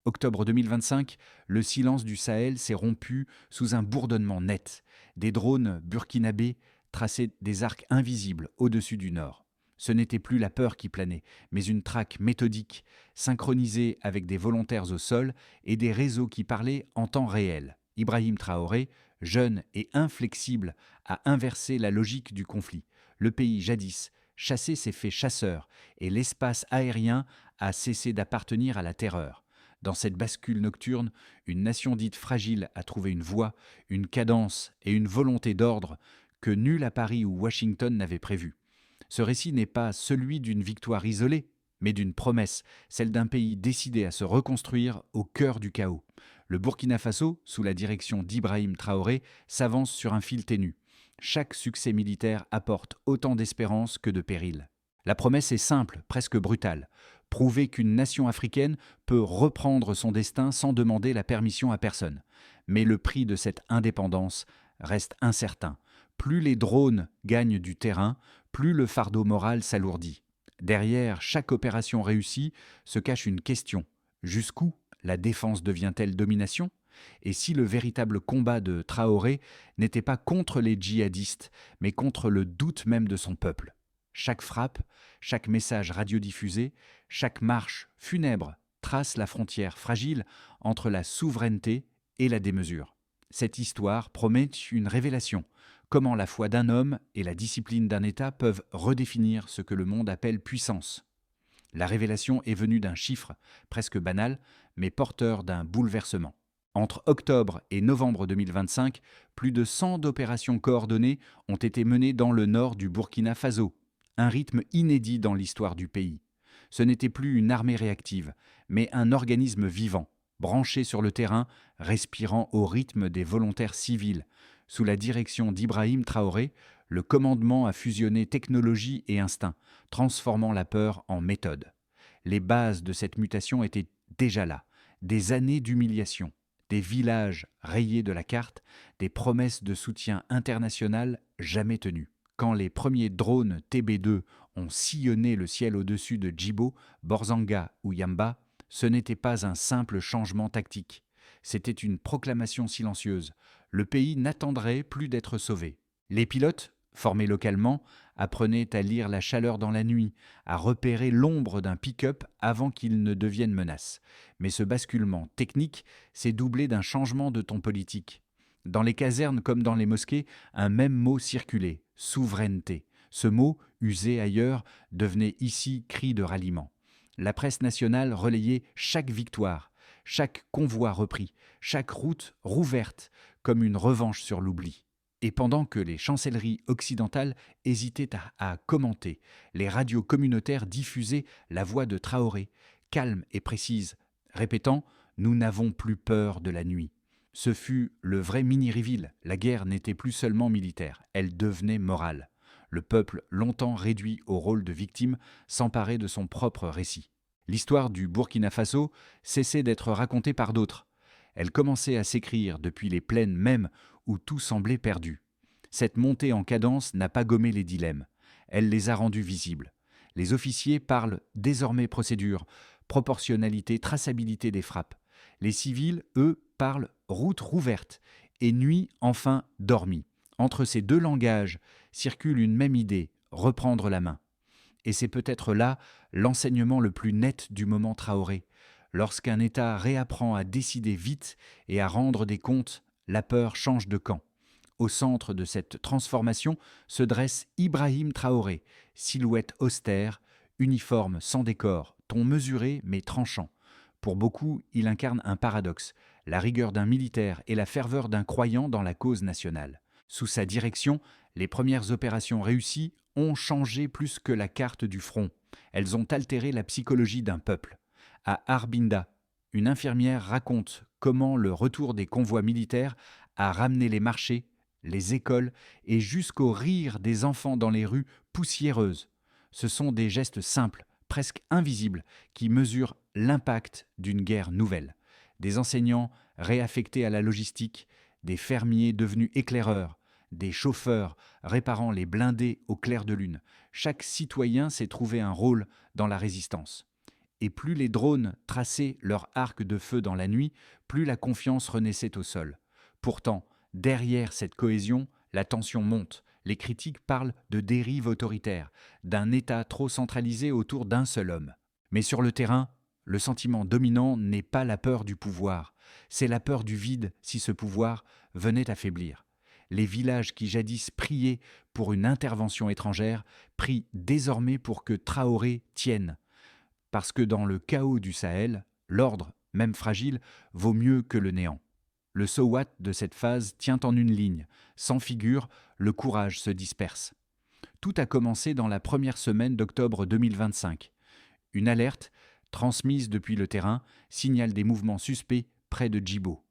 Octobre 2025, le silence du Sahel s'est rompu sous un bourdonnement net. Des drones burkinabés traçaient des arcs invisibles au-dessus du nord. Ce n'était plus la peur qui planait, mais une traque méthodique, synchronisée avec des volontaires au sol et des réseaux qui parlaient en temps réel. Ibrahim Traoré, jeune et inflexible, a inversé la logique du conflit. Le pays, jadis, chassé s'est fait chasseur et l'espace aérien a cessé d'appartenir à la terreur. Dans cette bascule nocturne, une nation dite fragile a trouvé une voix, une cadence et une volonté d'ordre que nul à Paris ou Washington n'avait prévu. Ce récit n'est pas celui d'une victoire isolée, mais d'une promesse, celle d'un pays décidé à se reconstruire au cœur du chaos. Le Burkina Faso, sous la direction d'Ibrahim Traoré, s'avance sur un fil ténu. Chaque succès militaire apporte autant d'espérance que de péril. La promesse est simple, presque brutale. Prouver qu'une nation africaine peut reprendre son destin sans demander la permission à personne. Mais le prix de cette indépendance reste incertain. Plus les drones gagnent du terrain, plus le fardeau moral s'alourdit. Derrière chaque opération réussie se cache une question. Jusqu'où la défense devient-elle domination ? Et si le véritable combat de Traoré n'était pas contre les djihadistes, mais contre le doute même de son peuple ? Chaque frappe, chaque message radiodiffusé, chaque marche funèbre trace la frontière fragile entre la souveraineté et la démesure. Cette histoire promet une révélation. Comment la foi d'un homme et la discipline d'un État peuvent redéfinir ce que le monde appelle puissance. La révélation est venue d'un chiffre, presque banal, mais porteur d'un bouleversement. Entre octobre et novembre 2025, plus de 100 opérations coordonnées ont été menées dans le nord du Burkina Faso, un rythme inédit dans l'histoire du pays. Ce n'était plus une armée réactive, mais un organisme vivant, branché sur le terrain, respirant au rythme des volontaires civils. Sous la direction d'Ibrahim Traoré, le commandement a fusionné technologie et instinct, transformant la peur en méthode. Les bases de cette mutation étaient déjà là, des années d'humiliation, des villages rayés de la carte, des promesses de soutien international jamais tenues. Quand les premiers drones TB2 ont sillonné le ciel au-dessus de Djibo, Borzanga ou Yamba, ce n'était pas un simple changement tactique. C'était une proclamation silencieuse. Le pays n'attendrait plus d'être sauvé. Les pilotes, formés localement, apprenaient à lire la chaleur dans la nuit, à repérer l'ombre d'un pick-up avant qu'il ne devienne menace. Mais ce basculement technique s'est doublé d'un changement de ton politique. Dans les casernes comme dans les mosquées, un même mot circulait, souveraineté. Ce mot, usé ailleurs, devenait ici cri de ralliement. La presse nationale relayait chaque victoire, chaque convoi repris, chaque route rouverte, comme une revanche sur l'oubli. Et pendant que les chancelleries occidentales hésitaient à commenter, les radios communautaires diffusaient la voix de Traoré, calme et précise, répétant « Nous n'avons plus peur de la nuit ». Ce fut le vrai mini-reveal. La guerre n'était plus seulement militaire, elle devenait morale. Le peuple, longtemps réduit au rôle de victime, s'emparait de son propre récit. L'histoire du Burkina Faso cessait d'être racontée par d'autres. Elle commençait à s'écrire depuis les plaines mêmes où tout semblait perdu. Cette montée en cadence n'a pas gommé les dilemmes. Elle les a rendus visibles. Les officiers parlent désormais procédure, proportionnalité, traçabilité des frappes. Les civils, eux, parlent route rouverte et nuit enfin dormie. Entre ces deux langages circule une même idée, reprendre la main. Et c'est peut-être là l'enseignement le plus net du moment Traoré. Lorsqu'un État réapprend à décider vite et à rendre des comptes, la peur change de camp. Au centre de cette transformation se dresse Ibrahim Traoré, silhouette austère, uniforme sans décor, ton mesuré mais tranchant. Pour beaucoup, il incarne un paradoxe, la rigueur d'un militaire et la ferveur d'un croyant dans la cause nationale. Sous sa direction, les premières opérations réussies ont changé plus que la carte du front. Elles ont altéré la psychologie d'un peuple. À Arbinda, une infirmière raconte comment le retour des convois militaires a ramené les marchés, les écoles et jusqu'au rire des enfants dans les rues poussiéreuses. Ce sont des gestes simples, presque invisibles, qui mesurent l'impact d'une guerre nouvelle. Des enseignants réaffectés à la logistique, des fermiers devenus éclaireurs, des chauffeurs réparant les blindés au clair de lune. Chaque citoyen s'est trouvé un rôle dans la résistance. Et plus les drones traçaient leur arc de feu dans la nuit, plus la confiance renaissait au sol. Pourtant, derrière cette cohésion, la tension monte. Les critiques parlent de dérive autoritaire, d'un État trop centralisé autour d'un seul homme. Mais sur le terrain, le sentiment dominant n'est pas la peur du pouvoir, c'est la peur du vide si ce pouvoir venait à faiblir. Les villages qui jadis priaient pour une intervention étrangère prient désormais pour que Traoré tienne. Parce que dans le chaos du Sahel, l'ordre, même fragile, vaut mieux que le néant. Le so what de cette phase tient en une ligne. Sans figure, le courage se disperse. Tout a commencé dans la première semaine d'octobre 2025. Une alerte, transmise depuis le terrain, signale des mouvements suspects près de Djibo.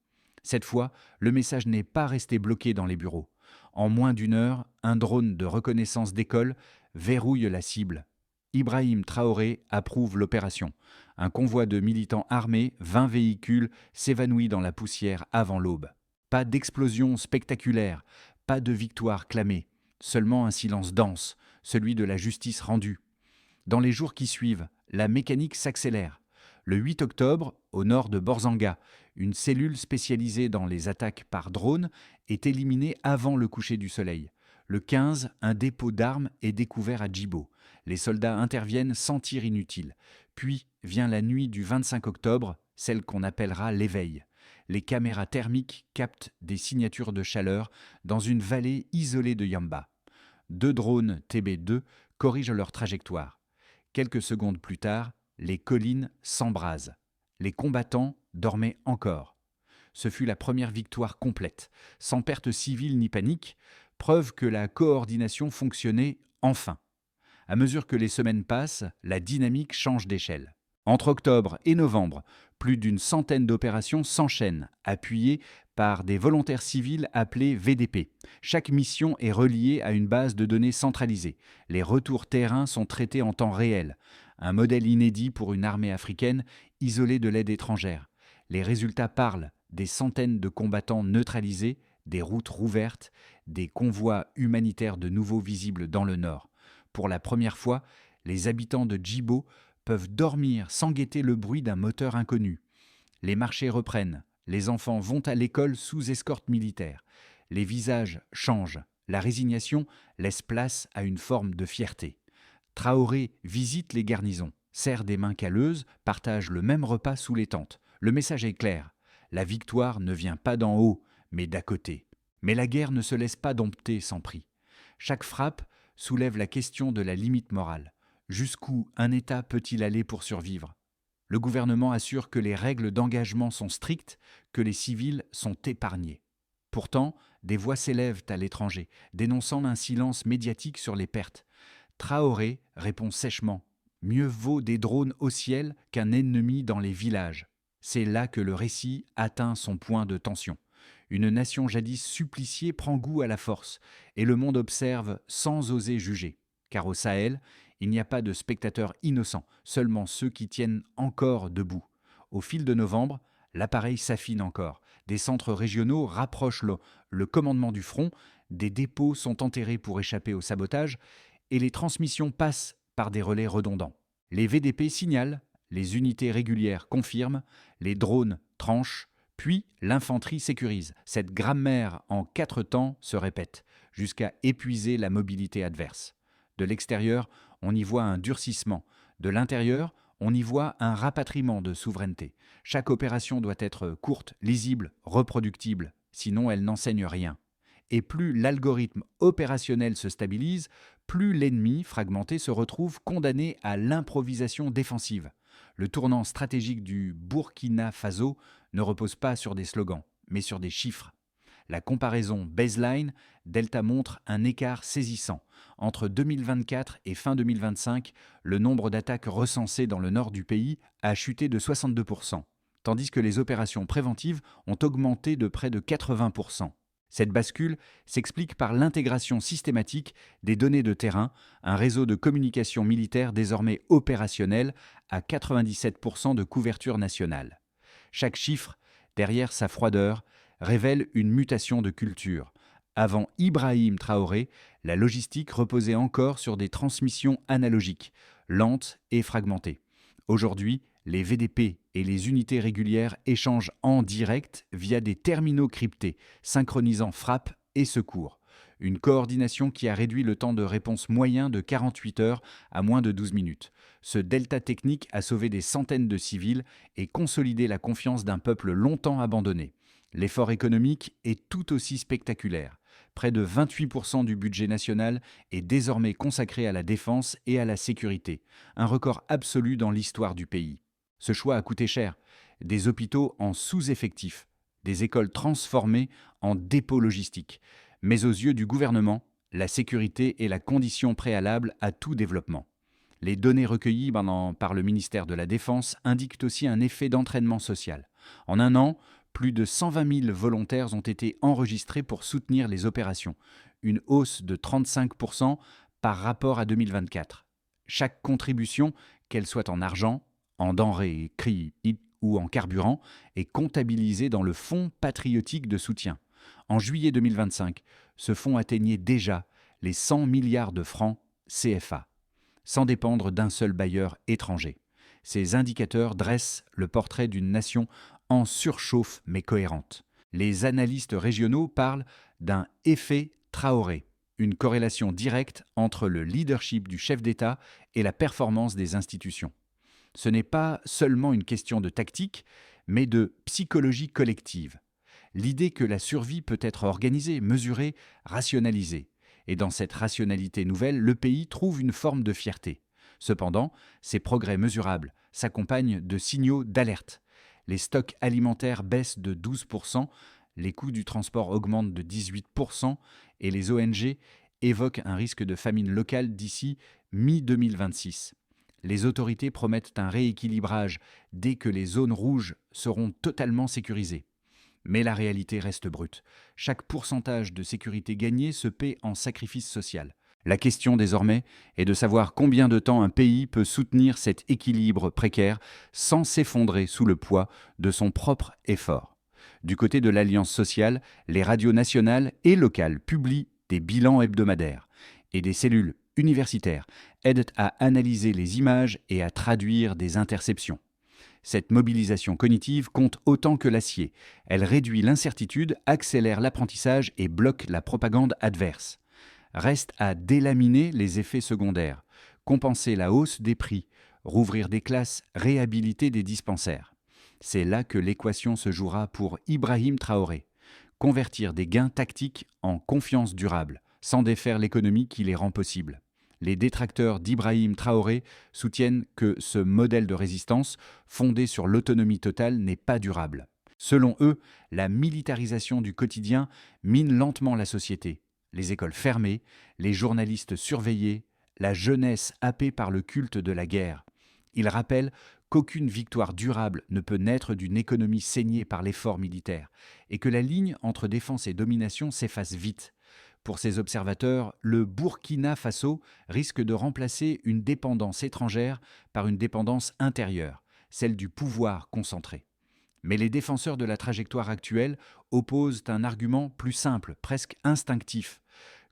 Cette fois, le message n'est pas resté bloqué dans les bureaux. En moins d'une heure, un drone de reconnaissance décolle, verrouille la cible. Ibrahim Traoré approuve l'opération. Un convoi de militants armés, 20 véhicules, s'évanouit dans la poussière avant l'aube. Pas d'explosion spectaculaire, pas de victoire clamée, seulement un silence dense, celui de la justice rendue. Dans les jours qui suivent, la mécanique s'accélère. Le 8 octobre, au nord de Borzanga, une cellule spécialisée dans les attaques par drone est éliminée avant le coucher du soleil. Le 15, un dépôt d'armes est découvert à Djibo. Les soldats interviennent sans tir inutile. Puis vient la nuit du 25 octobre, celle qu'on appellera l'éveil. Les caméras thermiques captent des signatures de chaleur dans une vallée isolée de Yamba. 2 drones TB2 corrigent leur trajectoire. Quelques secondes plus tard, les collines s'embrasent. Les combattants dormaient encore. Ce fut la première victoire complète, sans perte civile ni panique, preuve que la coordination fonctionnait enfin. À mesure que les semaines passent, la dynamique change d'échelle. Entre octobre et novembre, plus d'une centaine d'opérations s'enchaînent, appuyées par des volontaires civils appelés VDP. Chaque mission est reliée à une base de données centralisée. Les retours terrain sont traités en temps réel. Un modèle inédit pour une armée africaine isolée de l'aide étrangère. Les résultats parlent des centaines de combattants neutralisés, des routes rouvertes, des convois humanitaires de nouveau visibles dans le nord. Pour la première fois, les habitants de Djibo peuvent dormir sans guetter le bruit d'un moteur inconnu. Les marchés reprennent, les enfants vont à l'école sous escorte militaire. Les visages changent, la résignation laisse place à une forme de fierté. Traoré visite les garnisons, serre des mains calleuses, partage le même repas sous les tentes. Le message est clair, la victoire ne vient pas d'en haut, mais d'à côté. Mais la guerre ne se laisse pas dompter sans prix. Chaque frappe soulève la question de la limite morale. Jusqu'où un État peut-il aller pour survivre ? Le gouvernement assure que les règles d'engagement sont strictes, que les civils sont épargnés. Pourtant, des voix s'élèvent à l'étranger, dénonçant un silence médiatique sur les pertes. Traoré répond sèchement « Mieux vaut des drones au ciel qu'un ennemi dans les villages ». C'est là que le récit atteint son point de tension. Une nation jadis suppliciée prend goût à la force, et le monde observe sans oser juger. Car au Sahel, il n'y a pas de spectateurs innocents, seulement ceux qui tiennent encore debout. Au fil de novembre, l'appareil s'affine encore. Des centres régionaux rapprochent le commandement du front, des dépôts sont enterrés pour échapper au sabotage, et les transmissions passent par des relais redondants. Les VDP signalent, les unités régulières confirment, les drones tranchent, puis l'infanterie sécurise. Cette grammaire en 4 temps se répète, jusqu'à épuiser la mobilité adverse. De l'extérieur, on y voit un durcissement. De l'intérieur, on y voit un rapatriement de souveraineté. Chaque opération doit être courte, lisible, reproductible, sinon elle n'enseigne rien. Et plus l'algorithme opérationnel se stabilise, plus l'ennemi fragmenté se retrouve condamné à l'improvisation défensive. Le tournant stratégique du Burkina Faso ne repose pas sur des slogans, mais sur des chiffres. La comparaison baseline, Delta montre un écart saisissant. Entre 2024 et fin 2025, le nombre d'attaques recensées dans le nord du pays a chuté de 62%, tandis que les opérations préventives ont augmenté de près de 80%. Cette bascule s'explique par l'intégration systématique des données de terrain, un réseau de communication militaire désormais opérationnel à 97% de couverture nationale. Chaque chiffre, derrière sa froideur, révèle une mutation de culture. Avant Ibrahim Traoré, la logistique reposait encore sur des transmissions analogiques, lentes et fragmentées. Aujourd'hui, les VDP et les unités régulières échangent en direct via des terminaux cryptés, synchronisant frappe et secours. Une coordination qui a réduit le temps de réponse moyen de 48 heures à moins de 12 minutes. Ce delta technique a sauvé des centaines de civils et consolidé la confiance d'un peuple longtemps abandonné. L'effort économique est tout aussi spectaculaire. Près de 28% du budget national est désormais consacré à la défense et à la sécurité, un record absolu dans l'histoire du pays. Ce choix a coûté cher. Des hôpitaux en sous-effectif, des écoles transformées en dépôts logistiques. Mais aux yeux du gouvernement, la sécurité est la condition préalable à tout développement. Les données recueillies par le ministère de la Défense indiquent aussi un effet d'entraînement social. En un an, plus de 120 000 volontaires ont été enregistrés pour soutenir les opérations, une hausse de 35% par rapport à 2024. Chaque contribution, qu'elle soit en argent, en denrées, cris ou en carburant, est comptabilisée dans le fonds patriotique de soutien. En juillet 2025, ce fonds atteignait déjà les 100 milliards de francs CFA, sans dépendre d'un seul bailleur étranger. Ces indicateurs dressent le portrait d'une nation en surchauffe mais cohérente. Les analystes régionaux parlent d'un effet Traoré, une corrélation directe entre le leadership du chef d'État et la performance des institutions. Ce n'est pas seulement une question de tactique, mais de psychologie collective. L'idée que la survie peut être organisée, mesurée, rationalisée. Et dans cette rationalité nouvelle, le pays trouve une forme de fierté. Cependant, ces progrès mesurables s'accompagnent de signaux d'alerte. Les stocks alimentaires baissent de 12%, les coûts du transport augmentent de 18% et les ONG évoquent un risque de famine locale d'ici mi-2026. Les autorités promettent un rééquilibrage dès que les zones rouges seront totalement sécurisées. Mais la réalité reste brute. Chaque pourcentage de sécurité gagné se paie en sacrifice social. La question désormais est de savoir combien de temps un pays peut soutenir cet équilibre précaire sans s'effondrer sous le poids de son propre effort. Du côté de l'Alliance sociale, les radios nationales et locales publient des bilans hebdomadaires et des cellules universitaires aident à analyser les images et à traduire des interceptions. Cette mobilisation cognitive compte autant que l'acier. Elle réduit l'incertitude, accélère l'apprentissage et bloque la propagande adverse. Reste à délaminer les effets secondaires, compenser la hausse des prix, rouvrir des classes, réhabiliter des dispensaires. C'est là que l'équation se jouera pour Ibrahim Traoré. Convertir des gains tactiques en confiance durable, sans défaire l'économie qui les rend possibles. Les détracteurs d'Ibrahim Traoré soutiennent que ce modèle de résistance, fondé sur l'autonomie totale, n'est pas durable. Selon eux, la militarisation du quotidien mine lentement la société. Les écoles fermées, les journalistes surveillés, la jeunesse happée par le culte de la guerre. Ils rappellent qu'aucune victoire durable ne peut naître d'une économie saignée par l'effort militaire, et que la ligne entre défense et domination s'efface vite. Pour ces observateurs, le Burkina Faso risque de remplacer une dépendance étrangère par une dépendance intérieure, celle du pouvoir concentré. Mais les défenseurs de la trajectoire actuelle opposent un argument plus simple, presque instinctif.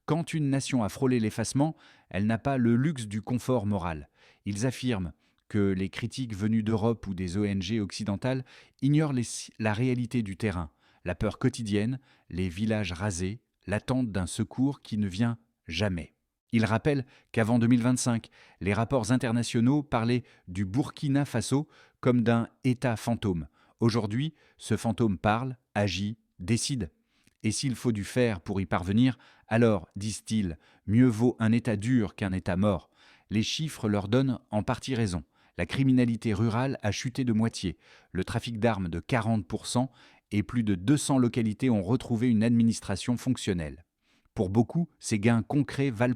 Quand une nation a frôlé l'effacement, elle n'a pas le luxe du confort moral. Ils affirment que les critiques venues d'Europe ou des ONG occidentales ignorent la réalité du terrain, la peur quotidienne, les villages rasés, l'attente d'un secours qui ne vient jamais. Il rappelle qu'avant 2025, les rapports internationaux parlaient du Burkina Faso comme d'un État fantôme. Aujourd'hui, ce fantôme parle, agit, décide. Et s'il faut du faire pour y parvenir, alors, disent-ils, mieux vaut un État dur qu'un État mort. Les chiffres leur donnent en partie raison. La criminalité rurale a chuté de moitié, le trafic d'armes de 40%, et plus de 200 localités ont retrouvé une administration fonctionnelle. Pour beaucoup, ces gains concrets valent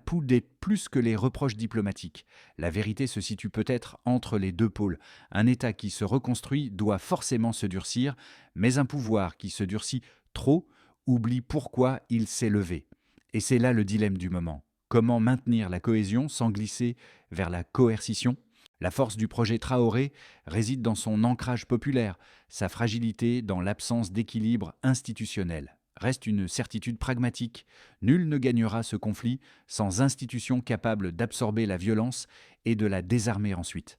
plus que les reproches diplomatiques. La vérité se situe peut-être entre les deux pôles. Un État qui se reconstruit doit forcément se durcir, mais un pouvoir qui se durcit trop oublie pourquoi il s'est levé. Et c'est là le dilemme du moment. Comment maintenir la cohésion sans glisser vers la coercition ? La force du projet Traoré réside dans son ancrage populaire, sa fragilité dans l'absence d'équilibre institutionnel. Reste une certitude pragmatique, nul ne gagnera ce conflit sans institutions capables d'absorber la violence et de la désarmer ensuite.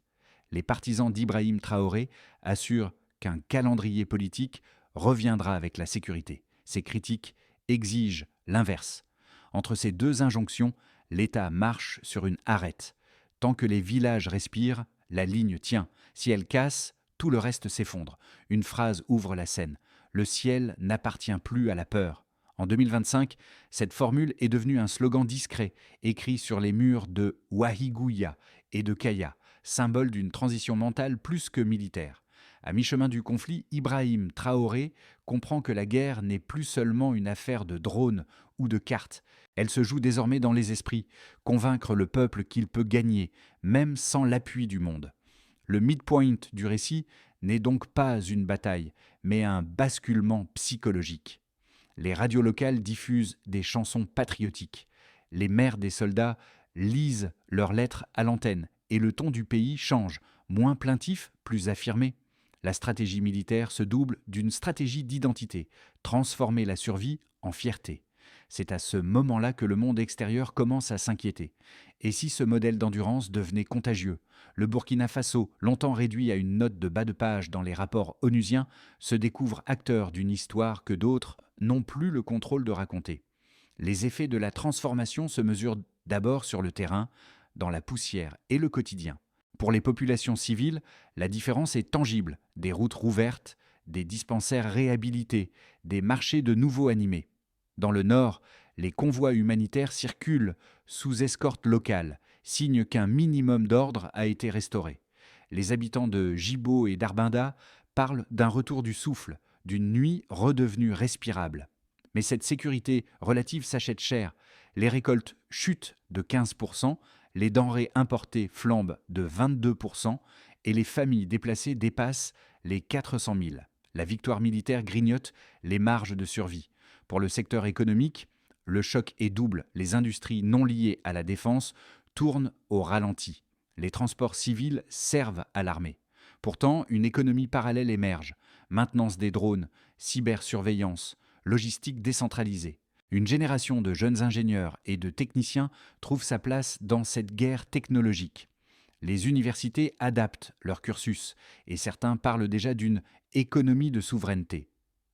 Les partisans d'Ibrahim Traoré assurent qu'un calendrier politique reviendra avec la sécurité. Ces critiques exigent l'inverse. Entre ces deux injonctions, l'État marche sur une arête. Tant que les villages respirent, la ligne tient. Si elle casse, tout le reste s'effondre. Une phrase ouvre la scène. Le ciel n'appartient plus à la peur. En 2025, cette formule est devenue un slogan discret, écrit sur les murs de Wahigouya et de Kaya, symbole d'une transition mentale plus que militaire. À mi-chemin du conflit, Ibrahim Traoré comprend que la guerre n'est plus seulement une affaire de drones ou de cartes. Elle se joue désormais dans les esprits, convaincre le peuple qu'il peut gagner, même sans l'appui du monde. Le midpoint du récit n'est donc pas une bataille, mais un basculement psychologique. Les radios locales diffusent des chansons patriotiques. Les mères des soldats lisent leurs lettres à l'antenne et le ton du pays change, moins plaintif, plus affirmé. La stratégie militaire se double d'une stratégie d'identité, transformer la survie en fierté. C'est à ce moment-là que le monde extérieur commence à s'inquiéter. Et si ce modèle d'endurance devenait contagieux? Le Burkina Faso, longtemps réduit à une note de bas de page dans les rapports onusiens, se découvre acteur d'une histoire que d'autres n'ont plus le contrôle de raconter. Les effets de la transformation se mesurent d'abord sur le terrain, dans la poussière et le quotidien. Pour les populations civiles, la différence est tangible. Des routes rouvertes, des dispensaires réhabilités, des marchés de nouveau animés. Dans le nord, les convois humanitaires circulent sous escorte locale, signe qu'un minimum d'ordre a été restauré. Les habitants de Jibo et d'Arbinda parlent d'un retour du souffle, d'une nuit redevenue respirable. Mais cette sécurité relative s'achète cher. Les récoltes chutent de 15%, les denrées importées flambent de 22% et les familles déplacées dépassent les 400 000. La victoire militaire grignote les marges de survie. Pour le secteur économique, le choc est double. Les industries non liées à la défense tournent au ralenti. Les transports civils servent à l'armée. Pourtant, une économie parallèle émerge. Maintenance des drones, cybersurveillance, logistique décentralisée. Une génération de jeunes ingénieurs et de techniciens trouve sa place dans cette guerre technologique. Les universités adaptent leur cursus et certains parlent déjà d'une économie de souveraineté.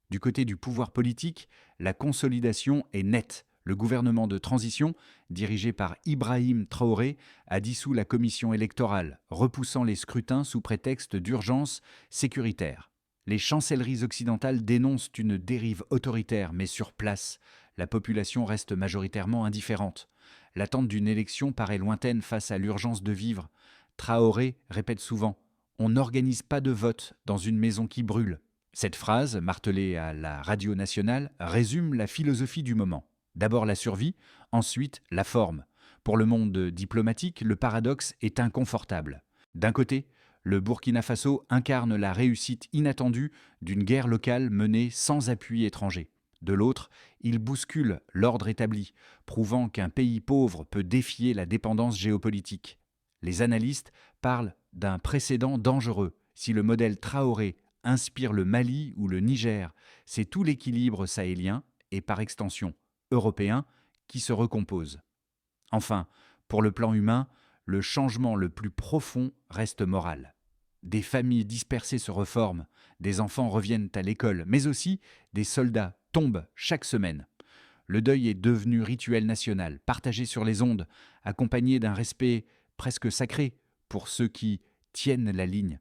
Du côté du pouvoir politique, la consolidation est nette. Le gouvernement de transition, dirigé par Ibrahim Traoré, a dissous la commission électorale, repoussant les scrutins sous prétexte d'urgence sécuritaire. Les chancelleries occidentales dénoncent une dérive autoritaire, mais sur place, la population reste majoritairement indifférente. L'attente d'une élection paraît lointaine face à l'urgence de vivre. Traoré répète souvent « On n'organise pas de vote dans une maison qui brûle ». Cette phrase, martelée à la radio nationale, résume la philosophie du moment. D'abord la survie, ensuite la forme. Pour le monde diplomatique, le paradoxe est inconfortable. D'un côté, le Burkina Faso incarne la réussite inattendue d'une guerre locale menée sans appui étranger. De l'autre, il bouscule l'ordre établi, prouvant qu'un pays pauvre peut défier la dépendance géopolitique. Les analystes parlent d'un précédent dangereux. Si le modèle Traoré inspire le Mali ou le Niger, c'est tout l'équilibre sahélien et par extension européen qui se recompose. Enfin, pour le plan humain, le changement le plus profond reste moral. Des familles dispersées se reforment, des enfants reviennent à l'école, mais aussi des soldats tombent chaque semaine. Le deuil est devenu rituel national, partagé sur les ondes, accompagné d'un respect presque sacré pour ceux qui tiennent la ligne.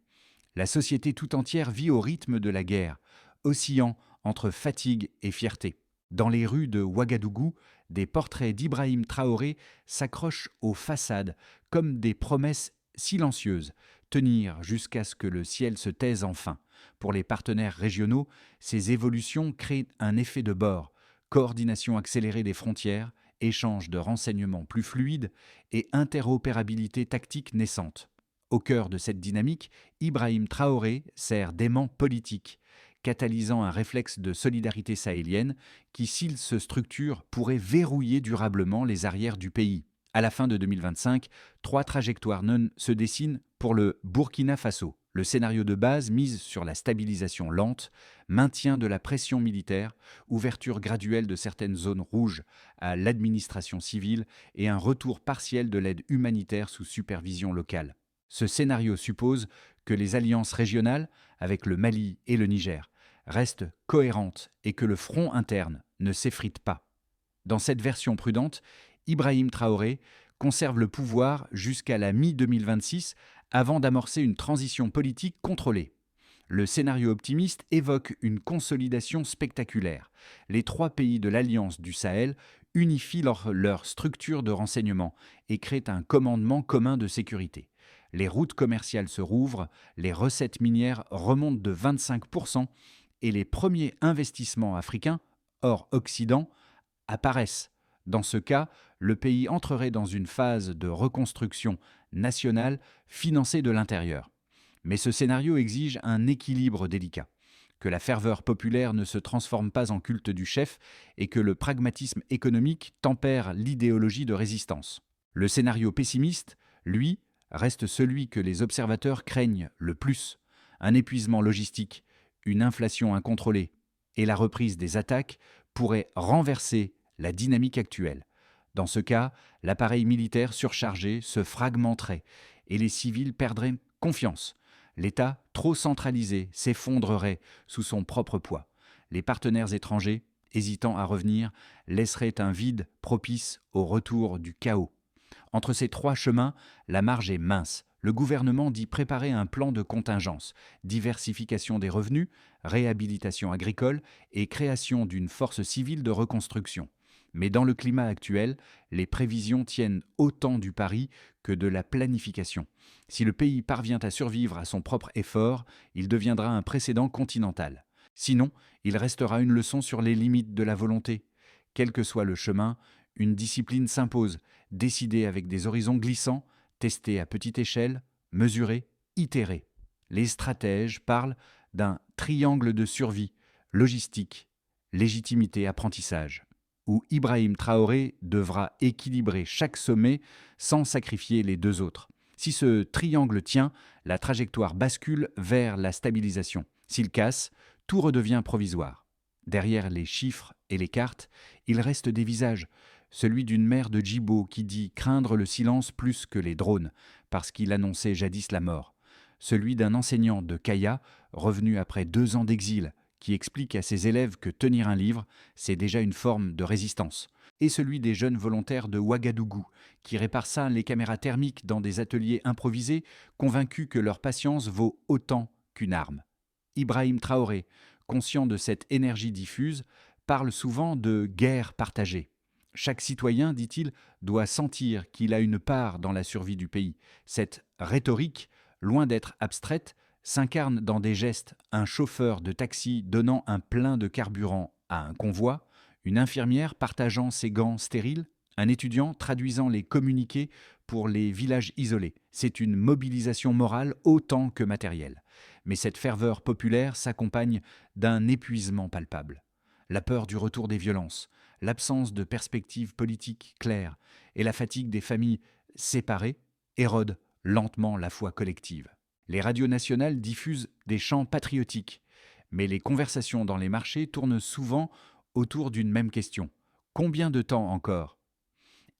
La société tout entière vit au rythme de la guerre, oscillant entre fatigue et fierté. Dans les rues de Ouagadougou, des portraits d'Ibrahim Traoré s'accrochent aux façades comme des promesses silencieuses, tenir jusqu'à ce que le ciel se taise enfin. Pour les partenaires régionaux, ces évolutions créent un effet de bord, coordination accélérée des frontières, échange de renseignements plus fluides et interopérabilité tactique naissante. Au cœur de cette dynamique, Ibrahim Traoré sert d'aimant politique, catalysant un réflexe de solidarité sahélienne qui, s'il se structure, pourrait verrouiller durablement les arrières du pays. À la fin de 2025, 3 trajectoires se dessinent pour le Burkina Faso. Le scénario de base mise sur la stabilisation lente, maintien de la pression militaire, ouverture graduelle de certaines zones rouges à l'administration civile et un retour partiel de l'aide humanitaire sous supervision locale. Ce scénario suppose que les alliances régionales, avec le Mali et le Niger, restent cohérentes et que le front interne ne s'effrite pas. Dans cette version prudente, Ibrahim Traoré conserve le pouvoir jusqu'à la mi-2026 avant d'amorcer une transition politique contrôlée. Le scénario optimiste évoque une consolidation spectaculaire. Les 3 pays de l'Alliance du Sahel unifient leur structure de renseignement et créent un commandement commun de sécurité. Les routes commerciales se rouvrent, les recettes minières remontent de 25% et les premiers investissements africains, hors Occident, apparaissent. Dans ce cas, le pays entrerait dans une phase de reconstruction nationale financée de l'intérieur. Mais ce scénario exige un équilibre délicat. Que la ferveur populaire ne se transforme pas en culte du chef et que le pragmatisme économique tempère l'idéologie de résistance. Le scénario pessimiste, lui, reste celui que les observateurs craignent le plus. Un épuisement logistique, une inflation incontrôlée et la reprise des attaques pourraient renverser la dynamique actuelle. Dans ce cas, l'appareil militaire surchargé se fragmenterait et les civils perdraient confiance. L'État, trop centralisé, s'effondrerait sous son propre poids. Les partenaires étrangers, hésitant à revenir, laisseraient un vide propice au retour du chaos. Entre ces 3 chemins, la marge est mince. Le gouvernement dit préparer un plan de contingence, diversification des revenus, réhabilitation agricole et création d'une force civile de reconstruction. Mais dans le climat actuel, les prévisions tiennent autant du pari que de la planification. Si le pays parvient à survivre à son propre effort, il deviendra un précédent continental. Sinon, il restera une leçon sur les limites de la volonté. Quel que soit le chemin, une discipline s'impose, décidée avec des horizons glissants, testée à petite échelle, mesurée, itérée. Les stratèges parlent d'un triangle de survie, logistique, légitimité, apprentissage, où Ibrahim Traoré devra équilibrer chaque sommet sans sacrifier les 2 autres. Si ce triangle tient, la trajectoire bascule vers la stabilisation. S'il casse, tout redevient provisoire. Derrière les chiffres et les cartes, il reste des visages. Celui d'une mère de Djibo qui dit craindre le silence plus que les drones, parce qu'il annonçait jadis la mort. Celui d'un enseignant de Kaya, revenu après 2 ans d'exil, qui explique à ses élèves que tenir un livre, c'est déjà une forme de résistance. Et celui des jeunes volontaires de Ouagadougou, qui réparent ça les caméras thermiques dans des ateliers improvisés, convaincus que leur patience vaut autant qu'une arme. Ibrahim Traoré, conscient de cette énergie diffuse, parle souvent de guerre partagée. Chaque citoyen, dit-il, doit sentir qu'il a une part dans la survie du pays. Cette rhétorique, loin d'être abstraite, s'incarne dans des gestes, un chauffeur de taxi donnant un plein de carburant à un convoi, une infirmière partageant ses gants stériles, un étudiant traduisant les communiqués pour les villages isolés. C'est une mobilisation morale autant que matérielle. Mais cette ferveur populaire s'accompagne d'un épuisement palpable. La peur du retour des violences, l'absence de perspectives politiques claires et la fatigue des familles séparées érodent lentement la foi collective. Les radios nationales diffusent des chants patriotiques, mais les conversations dans les marchés tournent souvent autour d'une même question. Combien de temps encore ?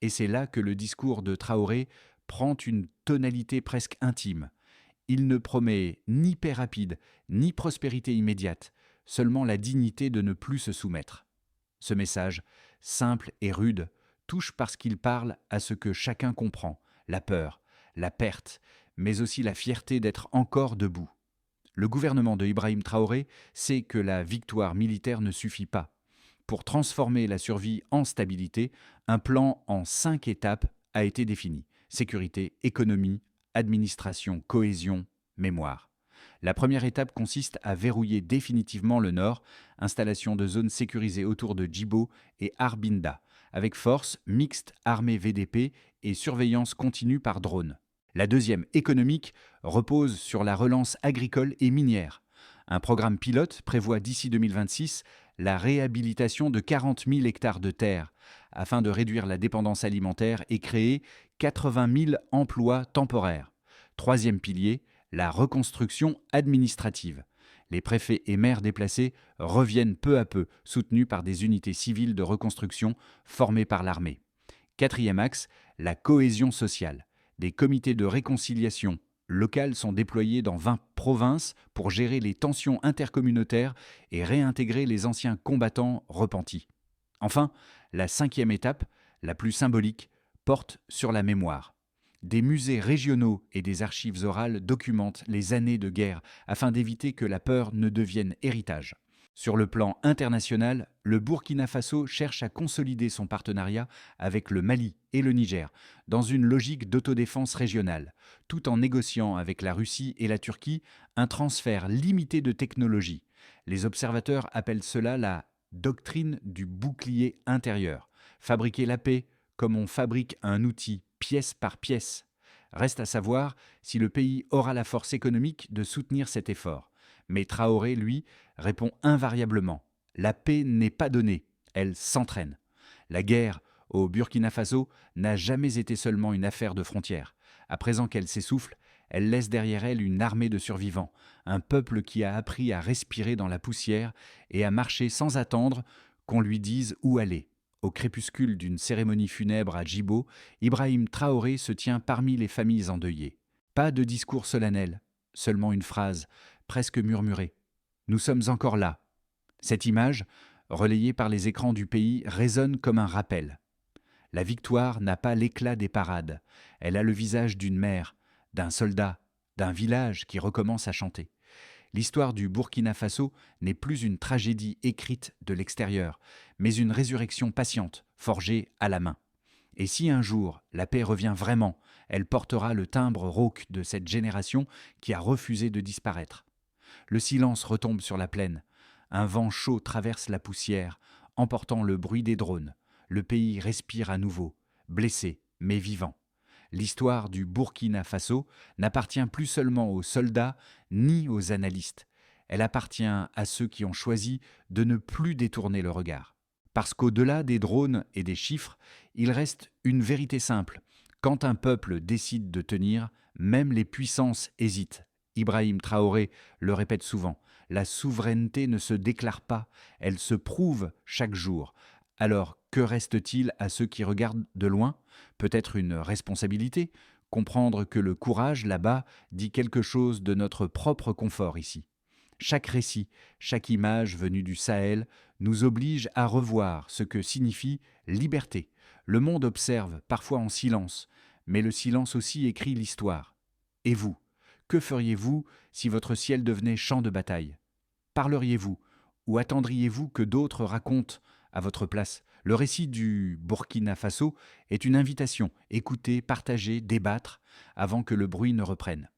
Et c'est là que le discours de Traoré prend une tonalité presque intime. Il ne promet ni paix rapide, ni prospérité immédiate, seulement la dignité de ne plus se soumettre. Ce message, simple et rude, touche parce qu'il parle à ce que chacun comprend, la peur, la perte, mais aussi la fierté d'être encore debout. Le gouvernement de Ibrahim Traoré sait que la victoire militaire ne suffit pas. Pour transformer la survie en stabilité, un plan en 5 étapes a été défini. Sécurité, économie, administration, cohésion, mémoire. La première étape consiste à verrouiller définitivement le nord, installation de zones sécurisées autour de Djibo et Arbinda, avec force mixte armée VDP et surveillance continue par drone. La deuxième, économique, repose sur la relance agricole et minière. Un programme pilote prévoit d'ici 2026 la réhabilitation de 40 000 hectares de terre, afin de réduire la dépendance alimentaire et créer 80 000 emplois temporaires. Troisième pilier, la reconstruction administrative. Les préfets et maires déplacés reviennent peu à peu, soutenus par des unités civiles de reconstruction formées par l'armée. Quatrième axe, la cohésion sociale. Des comités de réconciliation locales sont déployées dans 20 provinces pour gérer les tensions intercommunautaires et réintégrer les anciens combattants repentis. Enfin, la cinquième étape, la plus symbolique, porte sur la mémoire. Des musées régionaux et des archives orales documentent les années de guerre afin d'éviter que la peur ne devienne héritage. Sur le plan international, le Burkina Faso cherche à consolider son partenariat avec le Mali et le Niger dans une logique d'autodéfense régionale, tout en négociant avec la Russie et la Turquie un transfert limité de technologie. Les observateurs appellent cela la doctrine du bouclier intérieur. Fabriquer la paix comme on fabrique un outil pièce par pièce. Reste à savoir si le pays aura la force économique de soutenir cet effort. Mais Traoré, lui, répond invariablement : la paix n'est pas donnée, elle s'entraîne. La guerre au Burkina Faso n'a jamais été seulement une affaire de frontières. À présent qu'elle s'essouffle, elle laisse derrière elle une armée de survivants, un peuple qui a appris à respirer dans la poussière et à marcher sans attendre qu'on lui dise où aller. Au crépuscule d'une cérémonie funèbre à Djibo, Ibrahim Traoré se tient parmi les familles endeuillées. Pas de discours solennel, seulement une phrase, presque murmurée. « Nous sommes encore là ». Cette image, relayée par les écrans du pays, résonne comme un rappel. La victoire n'a pas l'éclat des parades. Elle a le visage d'une mère, d'un soldat, d'un village qui recommence à chanter. L'histoire du Burkina Faso n'est plus une tragédie écrite de l'extérieur, mais une résurrection patiente, forgée à la main. Et si un jour la paix revient vraiment, elle portera le timbre rauque de cette génération qui a refusé de disparaître. Le silence retombe sur la plaine. Un vent chaud traverse la poussière, emportant le bruit des drones. Le pays respire à nouveau, blessé mais vivant. L'histoire du Burkina Faso n'appartient plus seulement aux soldats ni aux analystes. Elle appartient à ceux qui ont choisi de ne plus détourner le regard. Parce qu'au-delà des drones et des chiffres, il reste une vérité simple. Quand un peuple décide de tenir, même les puissances hésitent. Ibrahim Traoré le répète souvent, la souveraineté ne se déclare pas, elle se prouve chaque jour. Alors, que reste-t-il à ceux qui regardent de loin ? Peut-être une responsabilité ? Comprendre que le courage, là-bas, dit quelque chose de notre propre confort ici. Chaque récit, chaque image venue du Sahel nous oblige à revoir ce que signifie liberté. Le monde observe, parfois en silence, mais le silence aussi écrit l'histoire. Et vous ? Que feriez-vous si votre ciel devenait champ de bataille ? Parleriez-vous ou attendriez-vous que d'autres racontent à votre place ? Le récit du Burkina Faso est une invitation, écouter, partager, débattre, avant que le bruit ne reprenne.